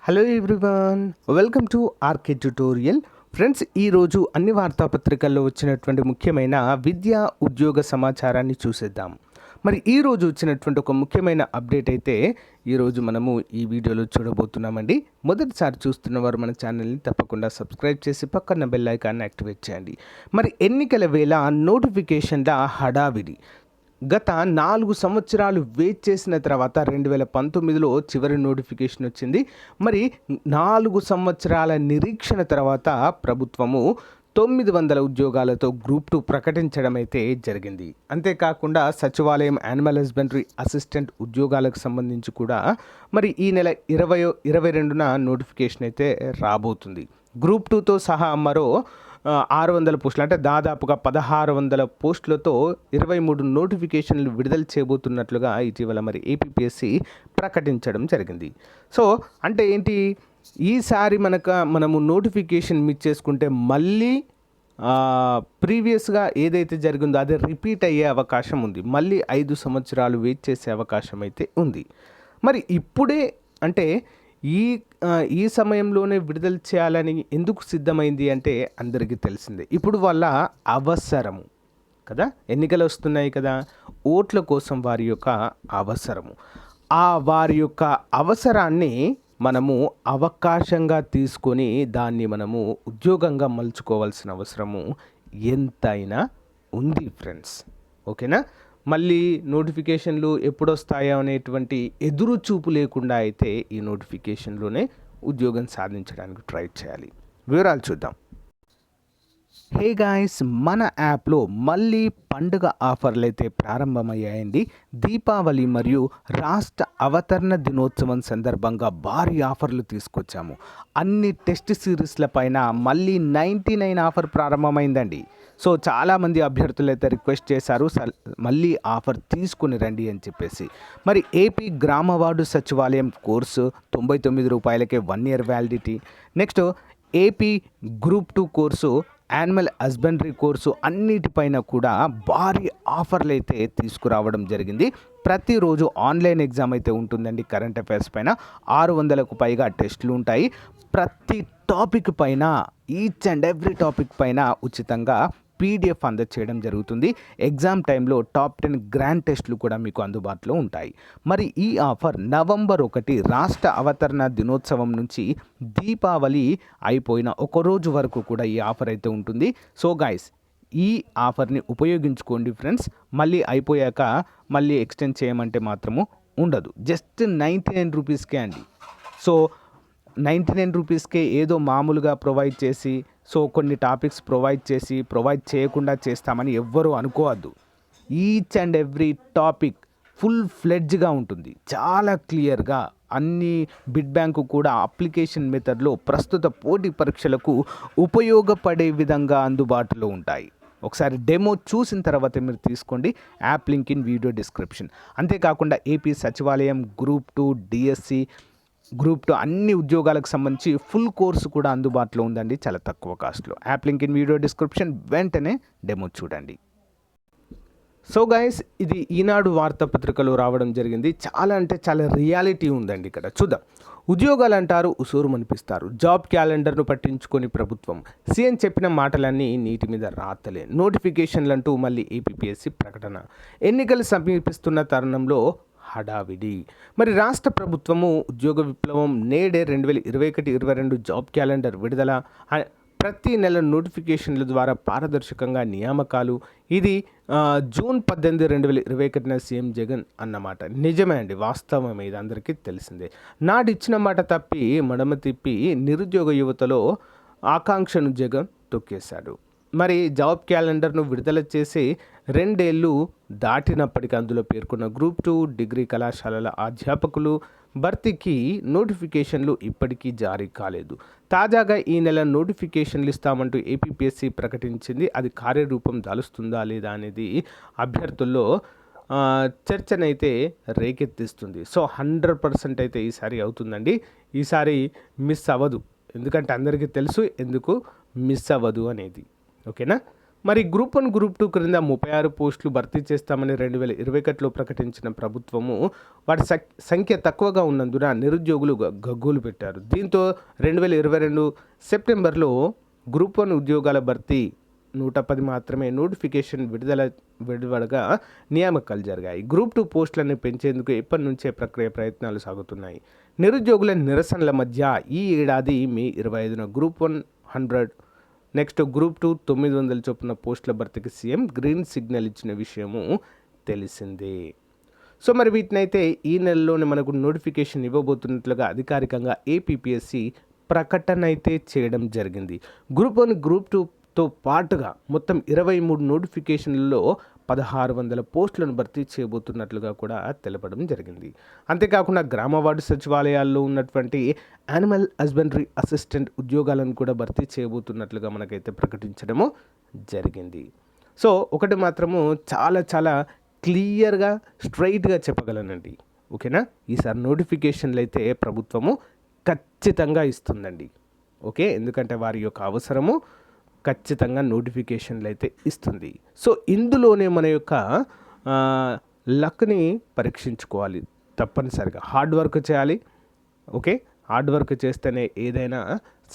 Hello everyone, welcome to RK tutorial. Friends, ఈరోజు అన్ని వార్తాపత్రికల్లో వచ్చినటువంటి ముఖ్యమైన విద్యా ఉద్యోగ సమాచారాన్ని చూసేద్దాం. మరి ఈరోజు వచ్చినటువంటి ఒక ముఖ్యమైన అప్డేట్ అయితే ఈరోజు మనము ఈ వీడియోలో చూడబోతున్నామండి. మొదటిసారి చూస్తున్న వారు మన ఛానల్ని తప్పకుండా సబ్స్క్రైబ్ చేసి పక్కన బెల్ ఐకాన్ని యాక్టివేట్ చేయండి. మరి ఎన్నికల వేళ నోటిఫికేషన్ల హడావిడి. గత 4 సంవత్సరాలు వెయిట్ చేసిన తర్వాత 2019లో చివరి నోటిఫికేషన్ వచ్చింది. మరి 4 సంవత్సరాల నిరీక్షణ తర్వాత ప్రభుత్వము 900 ఉద్యోగాలతో గ్రూప్ 2 ప్రకటించడం అయితే జరిగింది. అంతేకాకుండా సచివాలయం యానిమల్ హస్బెండరీ అసిస్టెంట్ ఉద్యోగాలకు సంబంధించి కూడా మరి ఈ నెల 22న నోటిఫికేషన్ అయితే రాబోతుంది. గ్రూప్ 2తో సహా మరో 600 పోస్టులు, అంటే దాదాపుగా 1600 పోస్టులతో 23 నోటిఫికేషన్లు విడుదల చేయబోతున్నట్లుగా ఇటీవల మరి ఏపీపీఎస్సీ ప్రకటించడం జరిగింది. సో అంటే ఏంటి, ఈసారి మనము నోటిఫికేషన్ మిస్ చేసుకుంటే మళ్ళీ ప్రీవియస్గా ఏదైతే జరిగిందో అదే రిపీట్ అయ్యే అవకాశం ఉంది. మళ్ళీ 5 సంవత్సరాలు వెయిట్ చేసే అవకాశం అయితే ఉంది. మరి ఇప్పుడే అంటే ఈ సమయంలోనే విడుదల చేయాలని ఎందుకు సిద్ధమైంది అంటే అందరికీ తెలిసిందే. ఇప్పుడు వాళ్ళ అవసరము కదా, ఎన్నికలు వస్తున్నాయి కదా, ఓట్ల కోసం వారి యొక్క అవసరము. వారి యొక్క అవసరాన్ని మనము అవకాశంగా తీసుకొని దాన్ని మనము ఉద్యోగంగా మలుచుకోవాల్సిన అవసరము ఎంతైనా ఉంది ఫ్రెండ్స్. ఓకేనా. మళ్ళీ నోటిఫికేషన్లు ఎప్పుడు వస్తాయో అనేటువంటి ఎదురు చూపు లేకుండా అయితే ఈ నోటిఫికేషన్లోనే ఉద్యోగం సాధించడానికి ట్రై చేయాలి. వివరాలు చూద్దాం. హే గాయ్స్, మన యాప్లో మళ్ళీ పండుగ ఆఫర్లు అయితే ప్రారంభమయ్యాయండి. దీపావళి మరియు రాష్ట్ర అవతరణ దినోత్సవం సందర్భంగా భారీ ఆఫర్లు తీసుకొచ్చాము. అన్ని టెస్ట్ సిరీస్ల పైన మళ్ళీ 99 ఆఫర్ ప్రారంభమైందండి. సో చాలామంది అభ్యర్థులు అయితే రిక్వెస్ట్ చేశారు, మళ్ళీ ఆఫర్ తీసుకుని రండి అని చెప్పేసి. మరి ఏపీ గ్రామ వార్డు సచివాలయం కోర్సు 99 రూపాయలకే 1 year validity. Next AP group 2 course, animal husbandry course అన్నిటిపైన కూడా భారీ ఆఫర్లు అయితే తీసుకురావడం జరిగింది. ప్రతిరోజు ఆన్లైన్ ఎగ్జామ్ అయితే ఉంటుందండి. కరెంట్ అఫైర్స్ పైన 600కు పైగా టెస్టులు ఉంటాయి. ప్రతి టాపిక్ పైన, ఈచ్ అండ్ ఎవ్రీ టాపిక్ పైన ఉచితంగా పీడిఎఫ్ అందచేయడం జరుగుతుంది. ఎగ్జామ్ టైంలో టాప్ 10 గ్రాండ్ టెస్టులు కూడా మీకు అందుబాటులో ఉంటాయి. మరి ఈ ఆఫర్ నవంబర్ 1 రాష్ట్ర అవతరణ దినోత్సవం నుంచి దీపావళి అయిపోయిన ఒక రోజు వరకు కూడా ఈ ఆఫర్ అయితే ఉంటుంది. సో గైస్, ఈ ఆఫర్ని ఉపయోగించుకోండి ఫ్రెండ్స్. మళ్ళీ అయిపోయాక మళ్ళీ ఎక్స్టెండ్ చేయమంటే మాత్రము ఉండదు. జస్ట్ 99 రూపీస్కే అండి. సో 99 రూపీస్కే ఏదో మామూలుగా ప్రొవైడ్ చేసి, సో కొన్ని టాపిక్స్ ప్రొవైడ్ చేయకుండా చేస్తామని ఎవ్వరూ అనుకోవద్దు. Each and every topic full ఫ్లెడ్జ్గా ఉంటుంది, చాలా క్లియర్గా. అన్ని బిడ్ బ్యాంకు కూడా అప్లికేషన్ మెథడ్లో ప్రస్తుత పోటీ పరీక్షలకు ఉపయోగపడే విధంగా అందుబాటులో ఉంటాయి. ఒకసారి డెమో చూసిన తర్వాత మీరు తీసుకోండి. App link in video description. అంతేకాకుండా ఏపీ సచివాలయం గ్రూప్ 2, డిఎస్సి గ్రూప్ 2 అన్ని ఉద్యోగాలకు సంబంధించి ఫుల్ కోర్సు కూడా అందుబాటులో ఉందండి, చాలా తక్కువ కాస్ట్లో. App link in video description. వెంటనే డెమో చూడండి. సో గైస్, ఇది ఈనాడు వార్తాపత్రికలో రావడం జరిగింది. చాలా అంటే చాలా రియాలిటీ ఉందండి ఇక్కడ. చూద్దాం. ఉద్యోగాలు అంటారు, ఉసూరు అనిపిస్తారు. జాబ్ క్యాలెండర్ను పట్టించుకొని ప్రభుత్వం. సీఎం చెప్పిన మాటలన్నీ నీటి మీద రాతలే. నోటిఫికేషన్లు అంటూ మళ్ళీ ఏపీపీఎస్సీ ప్రకటన. ఎన్నికలు సమీపిస్తున్న తరుణంలో హడావిడి. మరి రాష్ట్ర ప్రభుత్వము ఉద్యోగ విప్లవం. నేడే 2021-22 జాబ్ క్యాలెండర్ విడుదల. ప్రతి నెల నోటిఫికేషన్ల ద్వారా పారదర్శకంగా నియామకాలు. ఇది జూన్ 18, 2021 సీఎం జగన్ అన్నమాట. నిజమే అండి, వాస్తవమే, ఇది అందరికీ తెలిసిందే. నాడిచ్చిన మాట తప్పి మడమ తిప్పి నిరుద్యోగ యువతలో ఆకాంక్షను జగన్ తొక్కేశాడు. మరి జాబ్ క్యాలెండర్ను విడుదల చేసి 2 ఏళ్ళు దాటినప్పటికీ అందులో పేర్కొన్న గ్రూప్ 2 డిగ్రీ కళాశాలల అధ్యాపకులు భర్తీకి నోటిఫికేషన్లు ఇప్పటికీ జారీ కాలేదు. తాజాగా ఈ నెల నోటిఫికేషన్లు ఇస్తామంటూ ఏపీపీఎస్సీ ప్రకటించింది. అది కార్యరూపం దాలుస్తుందా లేదా అనేది అభ్యర్థుల్లో చర్చనైతే రేకెత్తిస్తుంది. సో 100% అయితే ఈసారి అవుతుందండి. ఈసారి మిస్ అవ్వదు, ఎందుకంటే అందరికీ తెలుసు ఎందుకు మిస్ అవ్వదు అనేది. ఓకేనా. మరి గ్రూప్ 1 గ్రూప్ 2 క్రింద 36 పోస్టులు భర్తీ చేస్తామని 2021లో ప్రకటించిన ప్రభుత్వము వాటి సంఖ్య తక్కువగా ఉన్నందున నిరుద్యోగులు గగ్గోలు పెట్టారు. దీంతో 2022 సెప్టెంబర్లో గ్రూప్ 1 ఉద్యోగాల భర్తీ 110 మాత్రమే నోటిఫికేషన్ విడుదలగా నియామకాలు జరిగాయి. గ్రూప్ 2 పోస్టులను పెంచేందుకు ఎప్పటి నుంచే ప్రయత్నాలు సాగుతున్నాయి. నిరుద్యోగుల నిరసనల మధ్య ఈ ఏడాది మే 25న గ్రూప్ 1 100, నెక్స్ట్ గ్రూప్ 2 900 చొప్పున పోస్టుల భర్తీకి సీఎం గ్రీన్ సిగ్నల్ ఇచ్చిన విషయము తెలిసిందే. సో మరి వీటినైతే ఈ నెలలోనే మనకు నోటిఫికేషన్ ఇవ్వబోతున్నట్లుగా అధికారికంగా ఏపీపీఎస్సీ ప్రకటన అయితే చేయడం జరిగింది. గ్రూప్ 1 గ్రూప్ 2తో పాటుగా మొత్తం 23 నోటిఫికేషన్లలో 1600 పోస్టులను భర్తీ చేయబోతున్నట్లుగా కూడా తెలపడం జరిగింది. అంతేకాకుండా గ్రామ వార్డు సచివాలయాల్లో ఉన్నటువంటి యానిమల్ హస్బెండరీ అసిస్టెంట్ ఉద్యోగాలను కూడా భర్తీ చేయబోతున్నట్లుగా మనకైతే ప్రకటించడము జరిగింది. సో ఒకటి మాత్రము చాలా క్లియర్గా స్ట్రైట్గా చెప్పగలనండి. ఓకేనా, ఈసారి నోటిఫికేషన్లు అయితే ప్రభుత్వము ఖచ్చితంగా ఇస్తుందండి. ఓకే, ఎందుకంటే వారి యొక్క అవసరము ఖచ్చితంగా నోటిఫికేషన్లు అయితే ఇస్తుంది. సో ఇందులోనే మన యొక్క లక్ని పరీక్షించుకోవాలి. తప్పనిసరిగా హార్డ్ వర్క్ చేయాలి. ఓకే, హార్డ్ వర్క్ చేస్తేనే ఏదైనా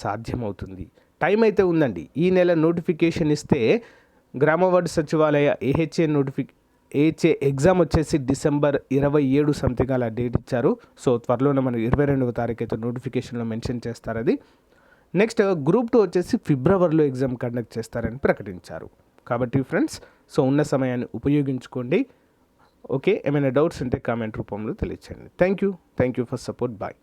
సాధ్యమవుతుంది. టైం అయితే ఉందండి. ఈ నెల నోటిఫికేషన్ ఇస్తే గ్రామ వార్డు సచివాలయ ఏహెచ్ఏ ఎగ్జామ్ వచ్చేసి డిసెంబర్ 27 సంథింగ్ అలా డేట్ ఇచ్చారు. సో త్వరలోనే మనకు 22వ తారీఖు అయితే నోటిఫికేషన్లో మెన్షన్ చేస్తారు. అది నెక్స్ట్ గ్రూప్ 2 వచ్చేసి ఫిబ్రవరిలో ఎగ్జామ్ కండక్ట్ చేస్తారని ప్రకటించారు. కాబట్టి ఫ్రెండ్స్, సో ఉన్న సమయాన్ని ఉపయోగించుకోండి. ఓకే, ఏమైనా డౌట్స్ ఉంటే కామెంట్ రూపంలో తెలియచేయండి. Thank you for support. Bye.